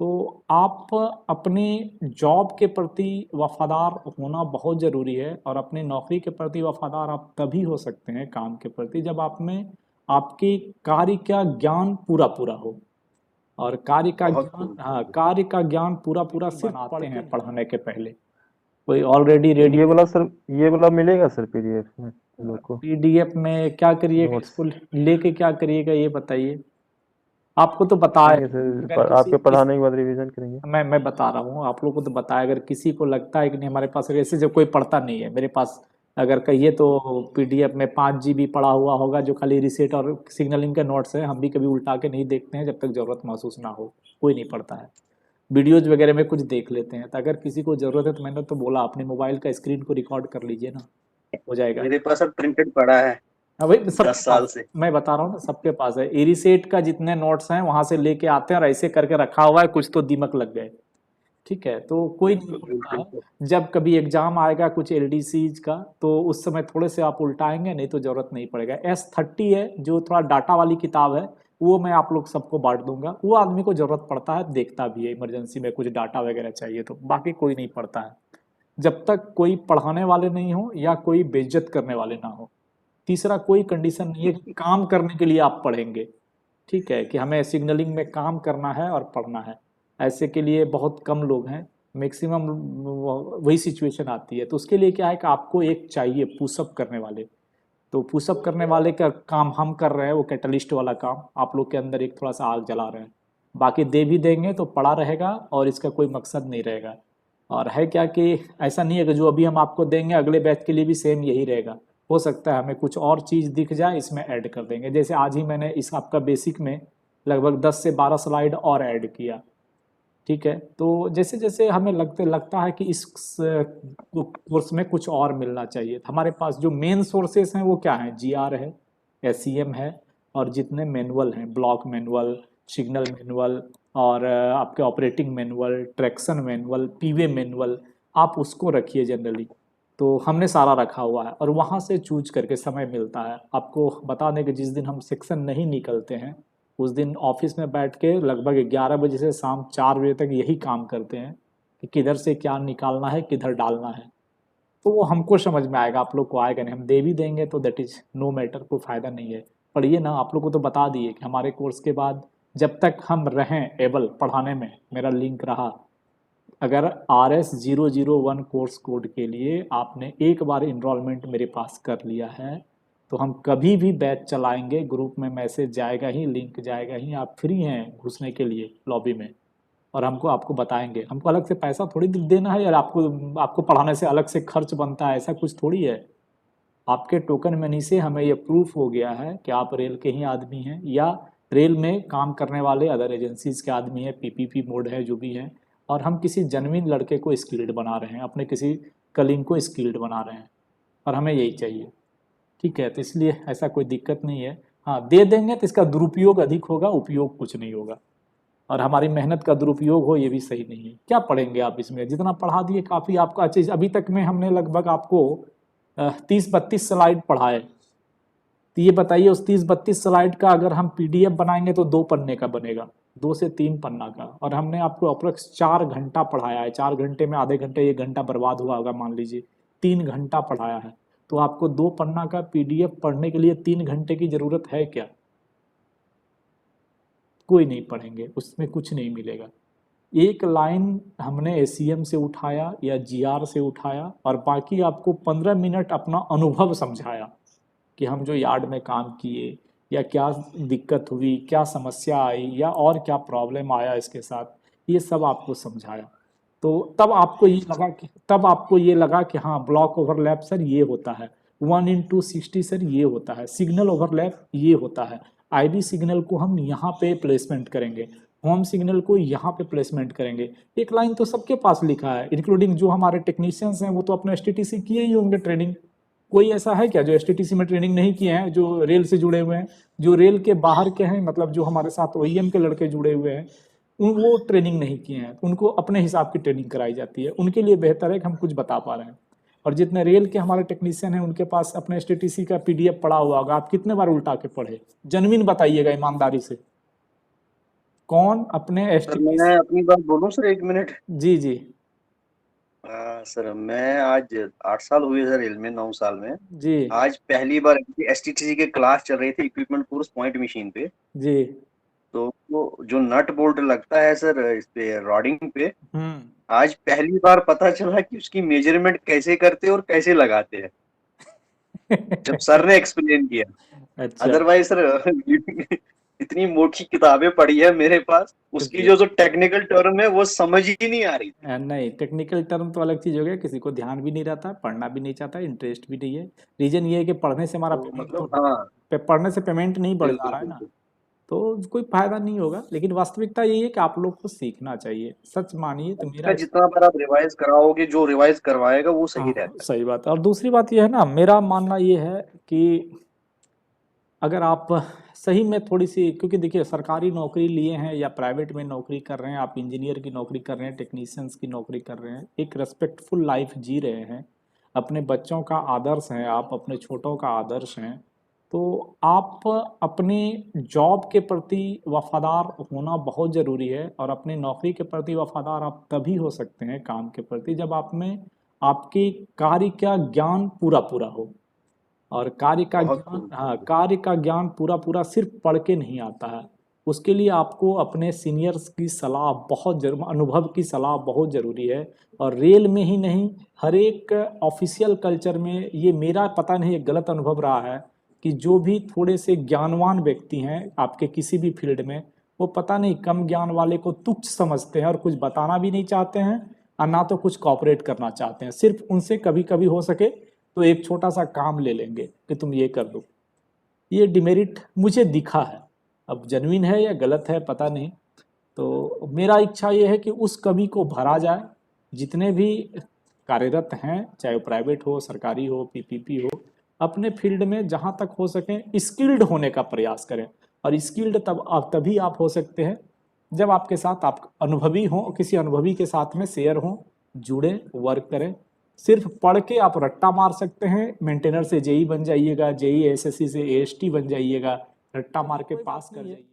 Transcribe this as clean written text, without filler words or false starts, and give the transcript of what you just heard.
तो आप अपनी जॉब के प्रति वफादार होना बहुत ज़रूरी है, और अपनी नौकरी के प्रति वफादार आप तभी हो सकते हैं काम के प्रति जब आप में आपकी कार्य का ज्ञान पूरा पूरा हो। और कार्य का बहुत ज्ञान, खूब। हाँ, कार्य का ज्ञान पूरा पूरा सिर्फ बनाते हैं पढ़ाने के पहले। कोई ऑलरेडी रेडी ये वाला सर, ये वाला मिलेगा सर पीडीएफ में हम लोग को? पीडीएफ में क्या करिएगा, नोट्स? इसको लेके क्या करिएगा ये बताइए। आपको तो बताया, देखेंगे सर, अगर आपके किस पढ़ाने के बाद रिवीजन करेंगे। मैं बता रहा हूँ आप लोगों को, तो बताया, अगर किसी को लगता है कि नहीं हमारे पास ऐसे जब कोई पढ़ता नहीं है मेरे पास, अगर कहिए तो पीडीएफ में 5 GB पड़ा हुआ होगा जो खाली रिसेट और सिग्नलिंग के नोट्स हैं, हम भी कभी उल्टा के नहीं देखते हैं जब तक ज़रूरत महसूस ना हो। कोई नहीं पढ़ता है, वीडियोज वगैरह में कुछ देख लेते हैं। तो अगर किसी को ज़रूरत है तो मैंने तो बोला अपने मोबाइल का स्क्रीन को रिकॉर्ड कर लीजिए ना, हो जाएगा। मेरे पास अब प्रिंटेड पड़ा है हाँ भाई, सबके 10 साल पास, से। मैं बता रहा हूँ ना, सबके पास है। एरीसेट का जितने नोट्स हैं वहां से लेके आते हैं और ऐसे करके रखा हुआ है, कुछ तो दीमक लग गए। ठीक है, तो कोई नहीं बिल्कुल पढ़ता बिल्कुल है। सर। जब कभी एग्जाम आएगा कुछ एलडीसीज का, तो उस समय थोड़े से आप उल्टाएंगे, नहीं तो जरूरत नहीं पड़ेगा। S30 है जो थोड़ा डाटा वाली किताब है, वो मैं आप लोग सबको बांट दूंगा। वो आदमी को जरूरत पड़ता है, देखता भी है इमरजेंसी में कुछ डाटा वगैरह चाहिए तो, बाकी कोई नहीं पढ़ता है जब तक कोई पढ़ाने वाले नहीं हो या कोई बेइज्जत करने वाले ना हो। तीसरा कोई कंडीशन नहीं है कि काम करने के लिए आप पढ़ेंगे। ठीक है, कि हमें सिग्नलिंग में काम करना है और पढ़ना है, ऐसे के लिए बहुत कम लोग हैं। मैक्सिमम वही सिचुएशन आती है, तो उसके लिए क्या है कि आपको एक चाहिए पुशअप करने वाले। तो पुशअप करने वाले का काम हम कर रहे हैं, वो कैटलिस्ट वाला काम आप लोग के अंदर एक थोड़ा सा आग जला रहे हैं। बाकी दे भी देंगे तो पड़ा रहेगा और इसका कोई मकसद नहीं रहेगा। और है क्या कि ऐसा नहीं है कि जो अभी हम आपको देंगे अगले बैच के लिए भी सेम यही रहेगा। हो सकता है हमें कुछ और चीज़ दिख जाए, इसमें ऐड कर देंगे। जैसे आज ही मैंने इस आपका बेसिक में लगभग 10 से 12 स्लाइड और ऐड किया। ठीक है, तो जैसे जैसे हमें लगता है कि इस कोर्स में कुछ और मिलना चाहिए, हमारे पास जो मेन सोर्सेस हैं वो क्या है, जीआर है, एसईएम है, और जितने मैनुअल हैं, ब्लॉक मैनुअल, सिग्नल मैनुअल, और आपके operating manual, traction manual, P way manual, आप उसको रखिए जनरली। तो हमने सारा रखा हुआ है, और वहाँ से चूज करके समय मिलता है आपको बता दें कि जिस दिन हम सेक्शन नहीं निकलते हैं उस दिन ऑफिस में बैठ के लगभग 11 बजे से शाम 4 बजे तक यही काम करते हैं कि किधर से क्या निकालना है, किधर डालना है। तो वो हमको समझ में आएगा, आप लोग को आएगा नहीं। हम दे भी देंगे तो दैट इज नो मैटर, कोई फायदा नहीं है। पढ़िए ना, आप लोग को तो बता दिए कि हमारे कोर्स के बाद जब तक हम रहें एबल पढ़ाने में, मेरा लिंक रहा। अगर RS001 कोर्स कोड के लिए आपने एक बार इनरोलमेंट मेरे पास कर लिया है, तो हम कभी भी बैच चलाएंगे, ग्रुप में मैसेज जाएगा ही, लिंक जाएगा ही, आप फ्री हैं घुसने के लिए लॉबी में। और हमको आपको बताएंगे, हमको अलग से पैसा थोड़ी देना है यार, आपको आपको पढ़ाने से अलग से खर्च बनता है, ऐसा कुछ थोड़ी है। आपके टोकन मनी से हमें ये प्रूफ हो गया है कि आप रेल के ही आदमी हैं, या रेल में काम करने वाले अदर एजेंसीज के आदमी हैं, पीपीपी मोड है जो भी है। और हम किसी जेन्युइन लड़के को स्किल्ड बना रहे हैं, अपने किसी कलीग को स्किल्ड बना रहे हैं, और हमें यही चाहिए। ठीक है, तो इसलिए ऐसा कोई दिक्कत नहीं है। हाँ, दे देंगे तो इसका दुरुपयोग अधिक होगा, उपयोग कुछ नहीं होगा। और हमारी मेहनत का दुरुपयोग हो ये भी सही नहीं है। क्या पढ़ेंगे आप इसमें, जितना पढ़ा दिए काफ़ी आपका चीज़। अभी तक में हमने लगभग आपको 30-32 स्लाइड पढ़ाए। तो ये बताइए उस 30-32 स्लाइड का अगर हम पीडीएफ बनाएंगे तो 2 पन्ने का बनेगा, 2 से 3 पन्ना का। और हमने आपको अप्रोक्स 4 घंटा पढ़ाया है, 4 घंटे में आधे घंटे 1 घंटा बर्बाद हुआ होगा मान लीजिए, 3 घंटा पढ़ाया है। तो आपको 2 पन्ना का पीडीएफ पढ़ने के लिए 3 घंटे की ज़रूरत है क्या? कोई नहीं पढ़ेंगे, उसमें कुछ नहीं मिलेगा। एक लाइन हमने एसीएम से उठाया या जीआर से उठाया, और बाकी आपको 15 मिनट अपना अनुभव समझाया कि हम जो यार्ड में काम किए, या क्या दिक्कत हुई, क्या समस्या आई, या और क्या प्रॉब्लम आया इसके साथ, ये सब आपको समझाया। तो तब आपको ये लगा कि हाँ ब्लॉक ओवरलैप सर ये होता है, 1:60 सर ये होता है, सिग्नल ओवरलैप ये होता है, आईबी सिग्नल को हम यहाँ पे प्लेसमेंट करेंगे, होम सिग्नल को यहाँ पे प्लेसमेंट करेंगे। एक लाइन तो सबके पास लिखा है, इंक्लूडिंग जो हमारे टेक्नीशियंस हैं वो तो अपने एसटीटीसी किए ही होंगे ट्रेनिंग। कोई ऐसा है क्या जो एसटीटीसी में ट्रेनिंग नहीं किए हैं, जो रेल से जुड़े हुए हैं, जो रेल के बाहर के हैं, मतलब जो हमारे साथ ओईएम के लड़के जुड़े हुए हैं, वो ट्रेनिंग नहीं किए हैं, उनको अपने हिसाब की ट्रेनिंग कराई जाती है। उनके लिए बेहतर है कि हम कुछ बता पा रहे हैं। और जितने रेल के हमारे टेक्नीशियन हैं उनके पास अपने एसटीटीसी का पीडीएफ पड़ा हुआ होगा, आप कितने बार उल्टा के पढ़े, जनविन बताइएगा ईमानदारी से। कौन अपने सर एसटीपी? मैं अपनी बात बोलूं सर, 1 मिनट। जी जी सर मैं आज 8 साल हुए सर रेल में, 9 साल में। जी आज पहली बार एसटीटीसी के क्लास चल रही थी, इक्विपमेंट कोर्स पॉइंट मशीन पे। जी। तो वो जो नट बोल्ट लगता है सर इस पे रॉडिंग पे, हम्म। आज पहली बार पता चला कि उसकी मेजरमेंट कैसे करते हैं और कैसे लगाते हैं, जब सर ने एक्सप्लेन किया। अच्छा। अदरवाइज सर इतनी मोटी किताबें पड़ी है मेरे पास, उसकी जी। जो टेक्निकल टर्म है वो समझ ही नहीं आ रही थी। नहीं, टेक्निकल टर्म तो अलग चीज हो गया, किसी को ध्यान भी नहीं रहता, पढ़ना भी नहीं चाहता, इंटरेस्ट भी नहीं है। रीजन ये है कि पढ़ने से हमारा तो पेमेंट तो मतलब हाँ, पढ़ने से पेमेंट नहीं बढ़ जा बिल्कुल रहा है ना, बिल्कुल। तो कोई फायदा नहीं होगा। लेकिन वास्तविकता यही है कि आप लोग को सीखना चाहिए, सच मानिए तो इसका मेरा। जितना बार आप रिवाइज कराओगे, जो रिवाइज करवाएगा वो सही हाँ, रहता है। सही बात है। और दूसरी बात यह है ना, मेरा मानना ये है कि अगर आप सही में थोड़ी सी, क्योंकि देखिए सरकारी नौकरी लिए हैं या प्राइवेट में नौकरी कर रहे हैं, आप इंजीनियर की नौकरी कर रहे हैं, टेक्नीशियंस की नौकरी कर रहे हैं, एक रेस्पेक्टफुल लाइफ जी रहे हैं, अपने बच्चों का आदर्श हैं, आप अपने छोटों का आदर्श हैं, तो आप अपने जॉब के प्रति वफादार होना बहुत ज़रूरी है। और अपनी नौकरी के प्रति वफादार आप तभी हो सकते हैं काम के प्रति, जब आप में आपके कार्य का ज्ञान पूरा पूरा हो। और कार्य का बहुत ज्ञान, खूब। हाँ, कार्य का ज्ञान पूरा पूरा सिर्फ पढ़ के नहीं आता है। उसके लिए आपको अपने सीनियर्स की सलाह बहुत जरूर, अनुभव की सलाह बहुत ज़रूरी है। और रेल में ही नहीं, हर एक ऑफिशियल कल्चर में ये मेरा पता नहीं, एक गलत अनुभव रहा है कि जो भी थोड़े से ज्ञानवान व्यक्ति हैं आपके किसी भी फील्ड में, वो पता नहीं कम ज्ञान वाले को तुच्छ समझते हैं और कुछ बताना भी नहीं चाहते हैं, और ना तो कुछ कॉपरेट करना चाहते हैं। सिर्फ उनसे कभी कभी हो सके तो एक छोटा सा काम ले लेंगे कि तुम ये कर दो। ये डिमेरिट मुझे दिखा है, अब जेन्युइन है या गलत है पता नहीं। तो मेरा इच्छा ये है कि उस कमी को भरा जाए। जितने भी कार्यरत हैं, चाहे वो प्राइवेट हो, सरकारी हो, पीपीपी हो, अपने फील्ड में जहाँ तक हो सके स्किल्ड होने का प्रयास करें। और स्किल्ड तभी आप हो सकते हैं जब आपके साथ आप अनुभवी हों, किसी अनुभवी के साथ में शेयर हों, जुड़े, वर्क करें। सिर्फ पढ़ के आप रट्टा मार सकते हैं, मेंटेनर से जेई बन जाइएगा, जेई एसएससी से एएसटी बन जाइएगा, रट्टा मार के पास कर जाइए।